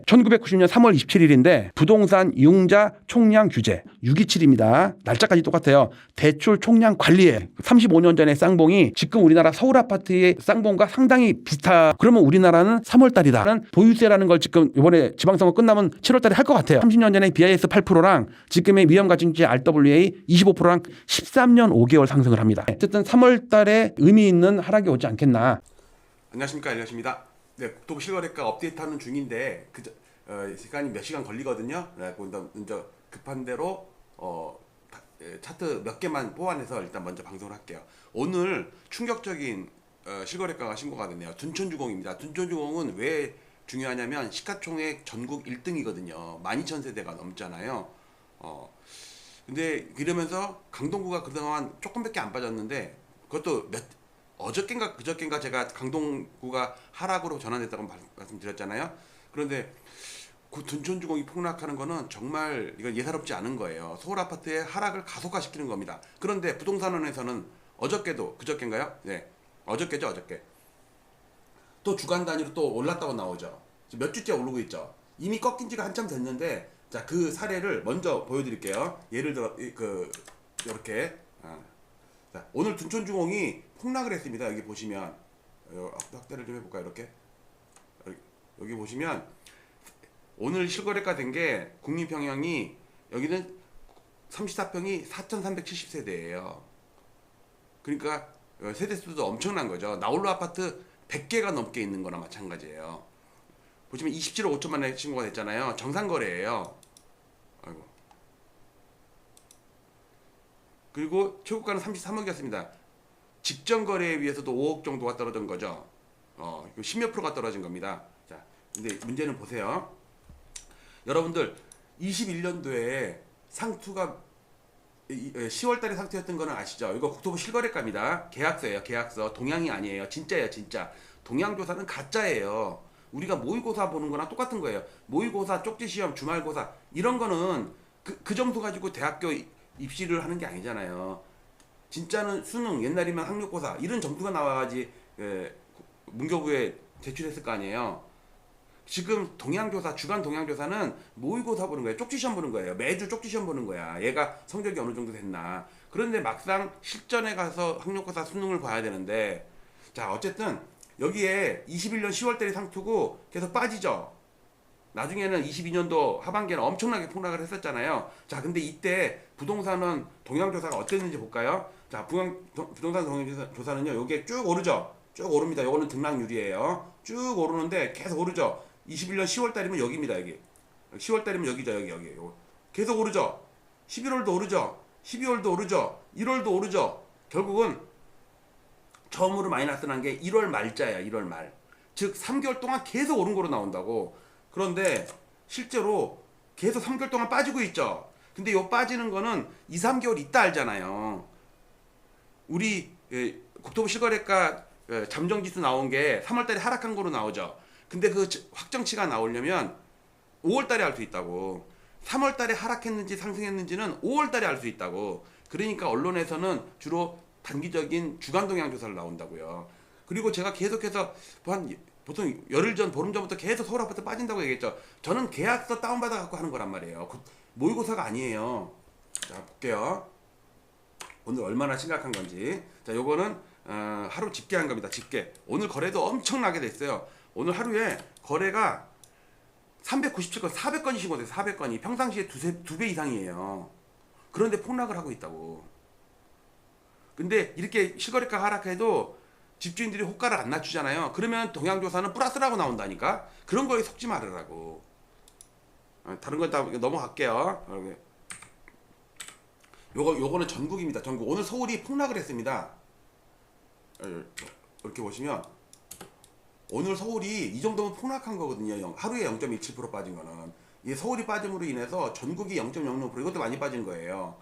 1990년 3월 27일인데 부동산 이용자 총량 규제 627입니다. 날짜까지 똑같아요. 대출 총량 관리에 35년 전의 쌍봉이 지금 우리나라 서울 아파트의 쌍봉과 상당히 비슷하. 그러면 우리나라는 3월 달이다는 보유세라는 걸 지금 이번에 지방선거 끝나면 7월 달에 할 것 같아요. 30년 전에 BIS 8%랑 지금의 위험가중지 RWA 25%랑 13년 5개월 상승을 합니다. 어쨌든 3월 달에 의미 있는 하락이 오지 않겠나. 안녕하십니까, 엘리엇입니다. 네, 국토부 실거래가 업데이트하는 중인데 시간이 몇 시간 걸리거든요. 네, 먼저 급한 대로 차트 몇 개만 뽑아내서 일단 먼저 방송을 할게요. 오늘 충격적인 실거래가가 신고가 됐네요. 둔촌주공입니다. 둔촌주공은 왜 중요하냐면 시가총액 전국 1등이거든요. 12,000세대가 넘잖아요. 근데 이러면서 강동구가 그동안 조금밖에 안 빠졌는데 그것도 어저께인가 그저께인가 제가 강동구가 하락으로 전환됐다고 말씀드렸잖아요. 그런데 그 둔촌주공이 폭락하는 거는 정말 이건 예사롭지 않은 거예요. 서울 아파트의 하락을 가속화시키는 겁니다. 그런데 부동산원에서는 어저께도 그저께인가요? 네, 어저께죠, 어저께. 또 주간 단위로 또 올랐다고 나오죠. 몇 주째 오르고 있죠. 이미 꺾인 지가 한참 됐는데, 자, 그 사례를 먼저 보여드릴게요. 예를 들어 이렇게. 자, 오늘 둔촌주공이 폭락을 했습니다. 여기 보시면 확대를 좀 해볼까요? 이렇게 여기 보시면 오늘 실거래가 된 게 국민평형이 여기는 34평이 4,370세대예요. 그러니까 세대수도 엄청난 거죠. 나홀로 아파트 100개가 넘게 있는 거나 마찬가지예요. 보시면 27억 5천만에 신고가 됐잖아요. 정상거래예요. 아이고. 그리고 최고가는 33억이었습니다. 직전 거래에 비해서도 5억 정도가 떨어진 거죠. 10몇 프로가 떨어진 겁니다. 자, 근데 문제는 보세요. 여러분들 21년도에 상투가 10월 달에 상투였던 거는 아시죠? 이거 국토부 실거래가입니다. 계약서예요. 계약서. 동양이 아니에요. 진짜예요. 진짜. 동양조사는 가짜예요. 우리가 모의고사 보는 거랑 똑같은 거예요. 모의고사, 쪽지시험, 주말고사 이런 거는 그 점수 가지고 대학교 입시를 하는 게 아니잖아요. 진짜는 수능, 옛날이면 학력고사 이런 점수가 나와야지 문교부에 제출했을 거 아니에요. 지금 동양조사, 주간 동양조사는 모의고사 보는 거예요. 쪽지시험 보는 거예요. 매주 쪽지시험 보는 거야. 얘가 성적이 어느 정도 됐나. 그런데 막상 실전에 가서 학력고사 수능을 봐야 되는데, 자, 어쨌든 여기에 21년 10월달이 상투고 계속 빠지죠. 나중에는 22년도 하반기에는 엄청나게 폭락을 했었잖아요. 자, 근데 이때 부동산은 동양조사가 어땠는지 볼까요? 자, 부동산 동양조사는요, 요게 쭉 오르죠. 쭉 오릅니다. 요거는 등락률이에요. 쭉 오르는데 계속 오르죠. 21년 10월달이면 여기입니다. 여기 10월달이면 여기죠. 여기 요거. 계속 오르죠. 11월도 오르죠. 12월도 오르죠. 1월도 오르죠. 결국은 처음으로 마이너스 난 게 1월 말자야. 1월 말. 즉 3개월 동안 계속 오른 거로 나온다고. 그런데 실제로 계속 3개월 동안 빠지고 있죠. 근데 요 빠지는 거는 2, 3개월 있다 알잖아요. 우리 국토부 실거래가 잠정지수 나온 게 3월달에 하락한 거로 나오죠. 근데 그 확정치가 나오려면 5월달에 알 수 있다고. 3월달에 하락했는지 상승했는지는 5월달에 알 수 있다고. 그러니까 언론에서는 주로 단기적인 주간 동향 조사를 나온다고요. 그리고 제가 계속해서 보통 열흘 전, 보름 전부터 계속 서울 아파트 빠진다고 얘기했죠. 저는 계약서 다운받아 갖고 하는 거란 말이에요. 모의고사가 아니에요. 자, 볼게요. 오늘 얼마나 심각한 건지. 자, 요거는 하루 집계한 겁니다. 집계. 오늘 거래도 엄청나게 됐어요. 오늘 하루에 거래가 397건, 400건이 신고돼요. 400건이. 평상시에 두 배 이상이에요. 그런데 폭락을 하고 있다고. 근데 이렇게 실거래가 하락해도 집주인들이 호가를 안 낮추잖아요. 그러면 동양조사는 플러스라고 나온다니까. 그런 거에 속지 말으라고. 다른 건 다 넘어갈게요. 요거는 전국입니다. 전국. 오늘 서울이 폭락을 했습니다. 이렇게 보시면 오늘 서울이 이 정도면 폭락한 거거든요. 하루에 0.27% 빠진 거는. 이 서울이 빠짐으로 인해서 전국이 0.06% 이것도 많이 빠진 거예요.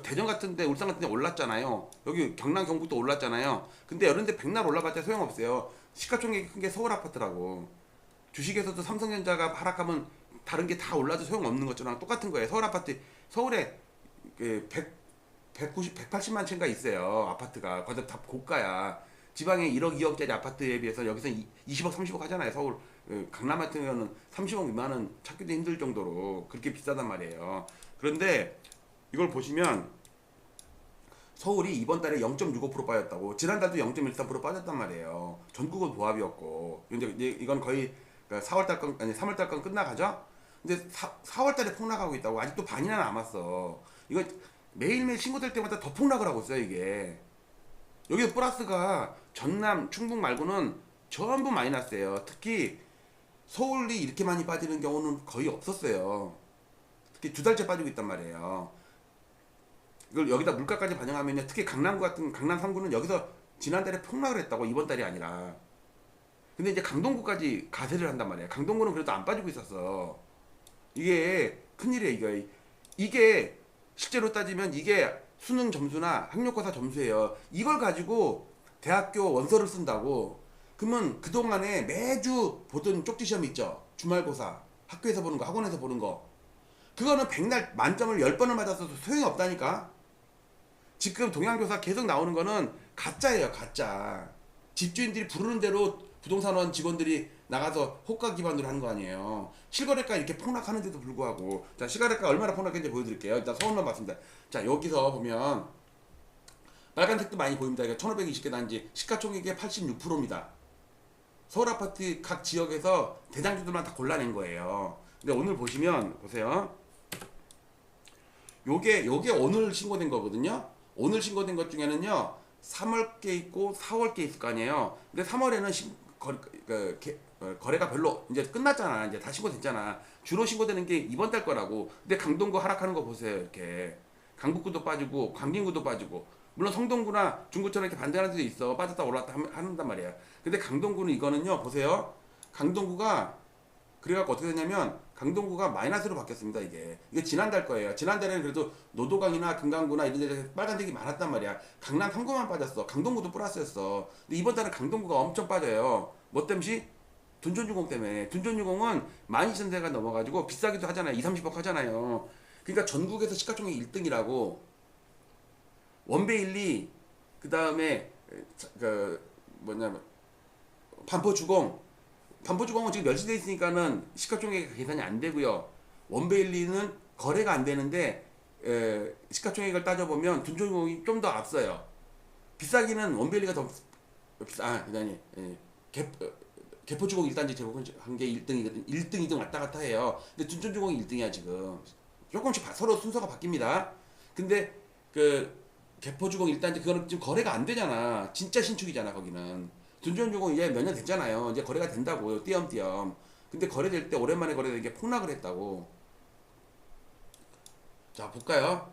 대전 같은데, 울산 같은데 올랐잖아요. 여기 경남, 경북도 올랐잖아요. 근데 이런데 백날 올라봤자 소용없어요. 시가총액이 큰 게 서울 아파트라고. 주식에서도 삼성전자가 하락하면 다른 게 다 올라도 소용없는 것처럼 똑같은 거예요. 서울 아파트, 서울에 180만 채인가 있어요. 아파트가. 거기서 다 고가야. 지방에 1억, 2억짜리 아파트에 비해서 여기서 20억, 30억 하잖아요. 서울 강남 같은 경우는 30억 미만은 찾기도 힘들 정도로 그렇게 비싸단 말이에요. 그런데 이걸 보시면 서울이 이번 달에 0.65% 빠졌다고, 지난달도 0.13% 빠졌단 말이에요. 전국은 보합이었고, 근데 이건 거의 4월 달건 아니 3월 달건 끝나가죠. 근데 4월 달에 폭락하고 있다고. 아직도 반이나 남았어. 이거 매일매일 신고될 때마다 더 폭락을 하고 있어요, 이게. 여기서 플러스가 전남, 충북 말고는 전부 마이너스예요. 특히 서울이 이렇게 많이 빠지는 경우는 거의 없었어요. 특히 2달째 빠지고 있단 말이에요. 이걸 여기다 물가까지 반영하면요, 특히 강남 같은 강남 3구는 여기서 지난달에 폭락을 했다고, 이번 달이 아니라. 근데 이제 강동구까지 가세를 한단 말이에요. 강동구는 그래도 안 빠지고 있었어. 이게 큰일이에요. 이게 실제로 따지면 이게 수능 점수나 학력고사 점수예요. 이걸 가지고 대학교 원서를 쓴다고. 그러면 그동안에 매주 보던 쪽지 시험 있죠. 주말고사, 학교에서 보는 거, 학원에서 보는 거. 그거는 백날 만점을 10번을 맞았어도 소용이 없다니까. 지금 동양교사 계속 나오는 거는 가짜예요, 가짜. 집주인들이 부르는 대로 부동산원 직원들이 나가서 호가 기반으로 하는 거 아니에요. 실거래가 이렇게 폭락하는데도 불구하고. 자, 실거래가 얼마나 폭락했는지 보여드릴게요. 일단 서울만 봤습니다. 자, 여기서 보면 빨간색도 많이 보입니다. 이거 1520개 단지 시가총액의 86%입니다. 서울 아파트 각 지역에서 대장주들만 다 골라낸 거예요. 근데 오늘 보시면 보세요. 요게 오늘 신고된 거거든요. 오늘 신고된 것 중에는요, 3월 게 있고 4월 게 있을 거 아니에요. 근데 3월에는 거래가 별로 이제 끝났잖아. 이제 다 신고됐잖아. 주로 신고되는 게 이번 달 거라고. 근데 강동구 하락하는 거 보세요. 이렇게 강북구도 빠지고 광진구도 빠지고. 물론 성동구나 중구처럼 이렇게 반대하는 데도 있어. 빠졌다 올랐다 한단 말이야. 근데 강동구는 이거는요, 보세요. 강동구가 그래갖고 어떻게 되냐면 강동구가 마이너스로 바뀌었습니다. 이게 지난달 거예요. 지난달에는 그래도 노도강이나 금강구나 이런 데서 빨간색이 많았단 말이야. 강남 3구만 빠졌어. 강동구도 플러스였어. 근데 이번 달은 강동구가 엄청 빠져요. 뭐 때문에? 둔촌유공 때문에. 둔촌유공은 12,000세가 넘어가지고 비싸기도 하잖아요. 20, 30억 하잖아요. 그러니까 전국에서 시가총액 1등이라고. 원베일리, 그 다음에 반포주공은 지금 멸치돼 있으니까는 시가총액 계산이 안 되고요. 원베일리는 거래가 안 되는데 시가총액을 따져보면 둔촌유공이 좀 더 앞서요. 비싸기는 원베일리가 더 비싸. 그다니 개포주공 1단지 제공한 게 1등이거든. 1등, 2등 왔다 갔다 해요. 근데 둔촌주공이 1등이야 지금. 조금씩 서로 순서가 바뀝니다. 근데 개포주공 1단지 그거는 지금 거래가 안 되잖아. 진짜 신축이잖아 거기는. 둔촌주공 이제 몇 년 됐잖아요. 이제 거래가 된다고요. 띄엄띄엄. 근데 거래될 때 오랜만에 거래된 게 폭락을 했다고. 자, 볼까요?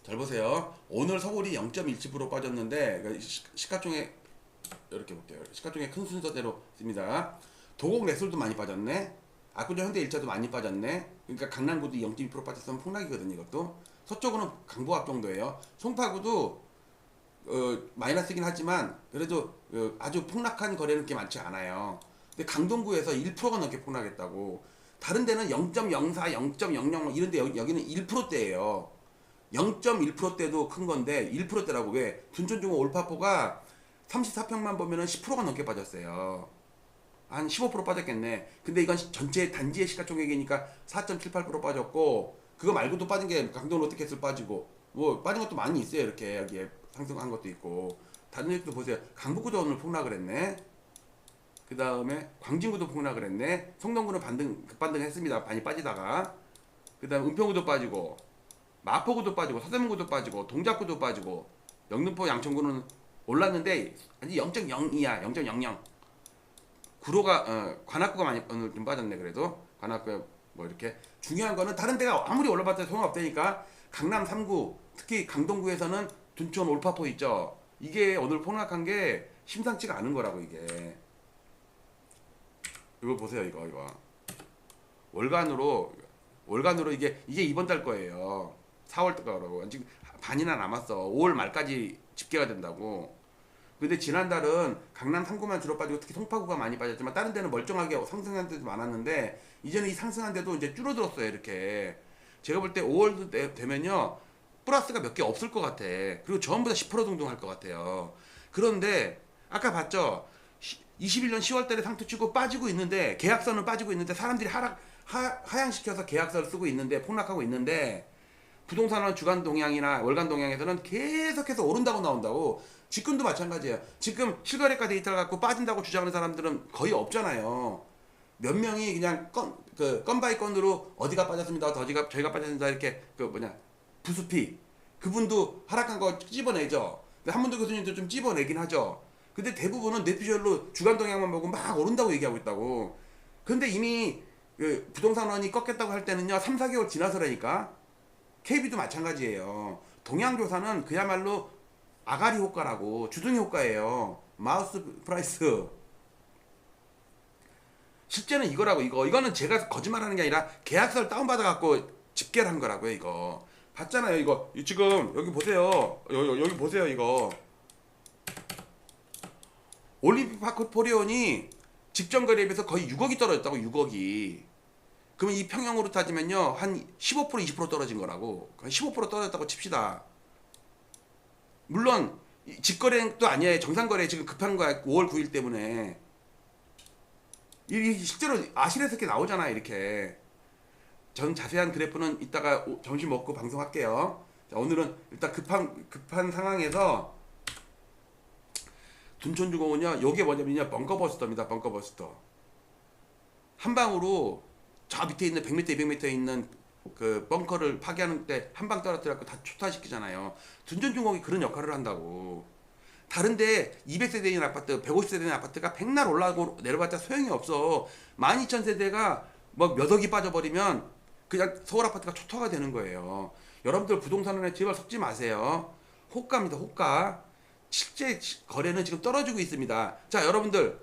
잘 보세요. 오늘 서울이 0.17% 빠졌는데 시가총액 이렇게 볼게요. 시가총액 큰 순서대로 씁니다. 도곡 내술도 많이 빠졌네. 압구정 현대 1차도 많이 빠졌네. 그러니까 강남구도 0.2% 빠졌으면 폭락이거든요. 이것도. 서쪽으로는 강보합 정도예요. 송파구도 마이너스긴 하지만 그래도 아주 폭락한 거래는 그렇게 많지 않아요. 근데 강동구에서 1%가 넘게 폭락했다고. 다른 데는 0.04, 0.00 이런데 여기는 1%대예요. 0.1%대도 큰 건데 1%대라고. 왜? 둔촌중공 올파포가 34평만 보면은 10%가 넘게 빠졌어요. 한 15% 빠졌겠네. 근데 이건 전체 단지의 시가총액이니까 4.78% 빠졌고, 그거 말고도 빠진 게 강동 롯데캐슬 빠지고, 뭐 빠진 것도 많이 있어요. 이렇게 여기에 상승한 것도 있고. 다른 지역도 보세요. 강북구도 오늘 폭락을 했네. 그 다음에 광진구도 폭락을 했네. 성동구는 급반등했습니다. 많이 빠지다가. 그 다음에 은평구도 빠지고, 마포구도 빠지고, 서대문구도 빠지고, 동작구도 빠지고, 영등포 양천구는 올랐는데 아직 0.02야. 0.00. 구로가 관악구가 많이 오늘 좀 빠졌네. 그래도 관악구 뭐 이렇게. 중요한 거는 다른 데가 아무리 올라봤자 소용없다니까. 강남 3구, 특히 강동구에서는 둔촌 올파포 있죠. 이게 오늘 폭락한 게 심상치가 않은 거라고. 이게 이거 보세요. 이거 월간으로 이게 이번 달 거예요. 4월 거라고. 지금 반이나 남았어. 5월 말까지 집계가 된다고. 근데 지난달은 강남 3구만 주로 빠지고 특히 송파구가 많이 빠졌지만 다른 데는 멀쩡하게 상승한 데도 많았는데 이제는 이 상승한 데도 이제 줄어들었어요. 이렇게. 제가 볼 때 5월 되면요, 플러스가 몇 개 없을 것 같아. 그리고 전부 다 10% 정도 할 것 같아요. 그런데 아까 봤죠? 21년 10월 달에 상투 치고 빠지고 있는데 계약서는 빠지고 있는데 사람들이 하향시켜서 계약서를 쓰고 있는데 폭락하고 있는데 부동산은 주간 동향이나 월간 동향에서는 계속해서 오른다고 나온다고. 지금도 마찬가지예요. 지금 실거래가 데이터를 갖고 빠진다고 주장하는 사람들은 거의 없잖아요. 몇 명이 그냥 건 바이 건으로 어디가 빠졌습니다. 저희가 빠졌습니다. 이렇게 부수피 그분도 하락한 거 찝어내죠. 한문도 교수님도 좀 찝어내긴 하죠. 근데 대부분은 뇌피셜로 주간 동향만 보고 막 오른다고 얘기하고 있다고. 근데 이미 그 부동산원이 꺾였다고 할 때는요 3, 4개월 지나서라니까. KB도 마찬가지예요. 동향조사는 그야말로 아가리 효과라고 주둥이 효과예요. 마우스 프라이스. 실제는 이거라고. 이거는 제가 거짓말하는 게 아니라 계약서를 다운받아 갖고 집계를 한 거라고요. 이거 봤잖아요. 이거 지금 여기 보세요. 여기 보세요. 이거 올림픽 파크 포리온이 직전 거래에 비해서 거의 6억이 떨어졌다고. 6억이. 그러면 이 평형으로 따지면요 한 15% 20% 떨어진 거라고. 15% 떨어졌다고 칩시다. 물론 직거래도 아니에요. 정상거래 지금 급한 거야. 5월 9일 때문에. 이 실제로 아실에서 이렇게 나오잖아요. 이렇게. 전 자세한 그래프는 이따가 점심 먹고 방송할게요. 자, 오늘은 일단 급한 상황에서 둔촌주공은요 요게 뭐냐면요 벙커버스터입니다. 벙커버스터. 한 방으로 저 밑에 있는 100m 200m에 있는 그 벙커를 파괴하는 때 한 방 떨어뜨려갖고 다 초토화시키잖아요. 둔촌중공이 그런 역할을 한다고. 다른데 200세대인 아파트, 150세대인 아파트가 백날 올라가고 내려봤자 소용이 없어. 12,000세대가 뭐 몇 억이 빠져버리면 그냥 서울 아파트가 초토화가 되는 거예요. 여러분들 부동산원에 제발 속지 마세요. 호가입니다. 호가. 실제 거래는 지금 떨어지고 있습니다. 자, 여러분들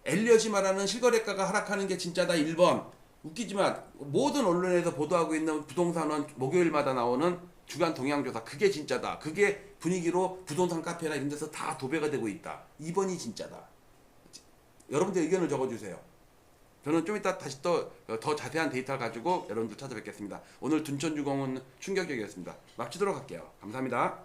엘리엇이 말하는 실거래가가 하락하는 게 진짜다 1번. 웃기지만 모든 언론에서 보도하고 있는 부동산원 목요일마다 나오는 주간 동향조사 그게 진짜다. 그게 분위기로 부동산 카페나 이런 데서 다 도배가 되고 있다. 2번이 진짜다. 여러분들 의견을 적어주세요. 저는 좀 이따 다시 또 더 자세한 데이터를 가지고 여러분들 찾아뵙겠습니다. 오늘 둔촌주공은 충격적이었습니다. 마치도록 할게요. 감사합니다.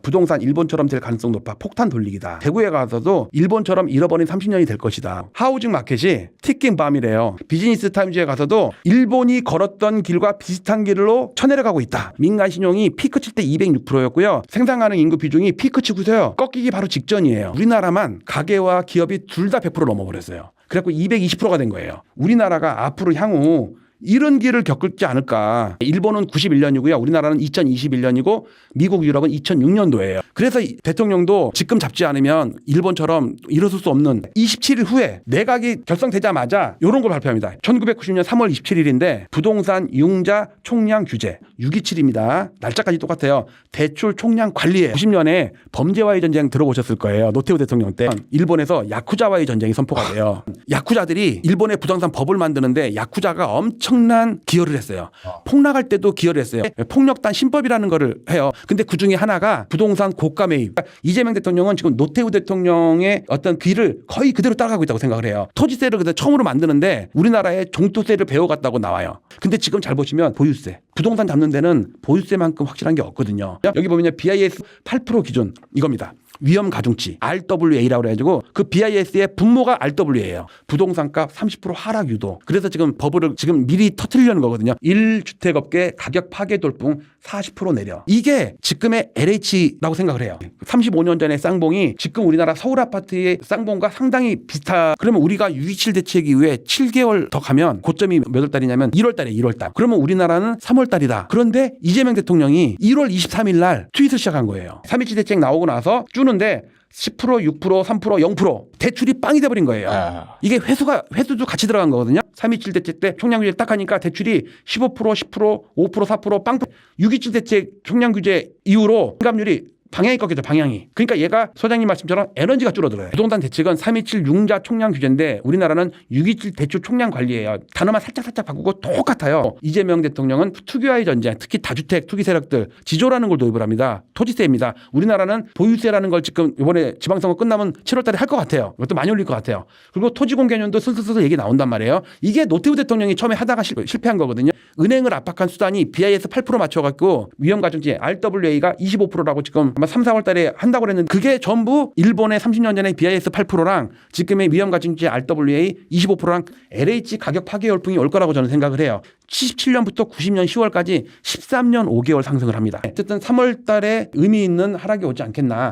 부동산 일본처럼 될 가능성 높아. 폭탄 돌리기다. 대구에 가서도 일본처럼 잃어버린 30년이 될 것이다. 하우징 마켓이 티킹 밤이래요. 비즈니스 타임즈에 가서도 일본이 걸었던 길과 비슷한 길로 쳐내려가고 있다. 민간 신용이 피크 칠 때 206%였고요. 생산 가능 인구 비중이 피크 치고서요. 꺾이기 바로 직전이에요. 우리나라만 가계와 기업이 둘 다 100% 넘어버렸어요. 그래갖고 220%가 된 거예요. 우리나라가 앞으로 향후 이런 길을 겪을지 않을까. 일본은 91년이고요. 우리나라는 2021년이고 미국, 유럽은 2006년도예요. 그래서 대통령도 직금 잡지 않으면 일본처럼 일어설 수 없는 27일 후에 내각이 결성되자마자 이런 걸 발표합니다. 1990년 3월 27일인데 부동산 융자 총량 규제 627입니다. 날짜까지 똑같아요. 대출 총량 관리에 90년에 범죄와의 전쟁 들어보셨을 거예요. 노태우 대통령 때 일본에서 야쿠자와의 전쟁이 선포가 돼요. 야쿠자들이 일본의 부동산 법을 만드는데 야쿠자가 엄청난 기여를 했어요. 폭락할 때도 기여를 했어요. 폭력단 신법이라는 거를 해요. 근데 그 중에 하나가 부동산 고가 매입. 그러니까 이재명 대통령은 지금 노태우 대통령의 어떤 귀를 거의 그대로 따라가고 있다고 생각을 해요. 토지세를 그때 처음으로 만드는데 우리나라에 종토세를 배워갔다고 나와요. 근데 지금 잘 보시면 보유세. 부동산 잡는 데는 보유세만큼 확실한 게 없거든요. 여기 보면요. BIS 8% 기준 이겁니다. 위험 가중치 RWA라고 해가지고 그 BIS의 분모가 RWA예요. 부동산값 30% 하락 유도. 그래서 지금 버블을 지금 미리 터뜨리려는 거거든요. 1주택업계 가격 파괴 돌풍 40% 내려. 이게 지금의 LH라고 생각을 해요. 35년 전의 쌍봉이 지금 우리나라 서울 아파트의 쌍봉과 상당히 비슷하. 그러면 우리가 6.27 대책 이후에 7개월 더 가면 고점이 몇 월 달이냐면 1월 달에 1월 달. 그러면 우리나라는 3월 달이다. 그런데 이재명 대통령이 1월 23일 날 트윗을 시작한 거예요. 3.27 대책 나오고 나서 주는데 10%, 6%, 3%, 0% 대출이 빵이 돼버린 거예요. 이게 회수도 같이 들어간 거거든요. 3.27 대책 때 총량규제 딱 하니까 대출이 15%, 10%, 5%, 4%, 빵. 6.27 대책 총량규제 이후로 인감률이 방향이 꺾이죠. 방향이. 그러니까 얘가 소장님 말씀처럼 에너지가 줄어들어요. 부동산 대책은 3.27 융자 총량 규제인데 우리나라는 6.27 대출 총량 관리예요. 단어만 살짝 바꾸고 똑같아요. 이재명 대통령은 투기와의 전쟁, 특히 다주택 투기 세력들 지조라는 걸 도입을 합니다. 토지세입니다. 우리나라는 보유세라는 걸 지금 이번에 지방선거 끝나면 7월 달에 할 것 같아요. 이것도 많이 올릴 것 같아요. 그리고 토지공개년도 슬슬 얘기 나온단 말이에요. 이게 노태우 대통령이 처음에 하다가 실패한 거거든요. 은행을 압박한 수단이 BIS 8% 맞춰갖고 위험가중치 RWA가 25%라고 지금 아마 3, 4월 달에 한다고 그랬는데 그게 전부 일본의 30년 전에 BIS 8%랑 지금의 위험가중치 RWA 25%랑 LH 가격 파괴 열풍이 올 거라고 저는 생각을 해요. 77년부터 90년 10월까지 13년 5개월 상승을 합니다. 어쨌든 3월 달에 의미 있는 하락이 오지 않겠나.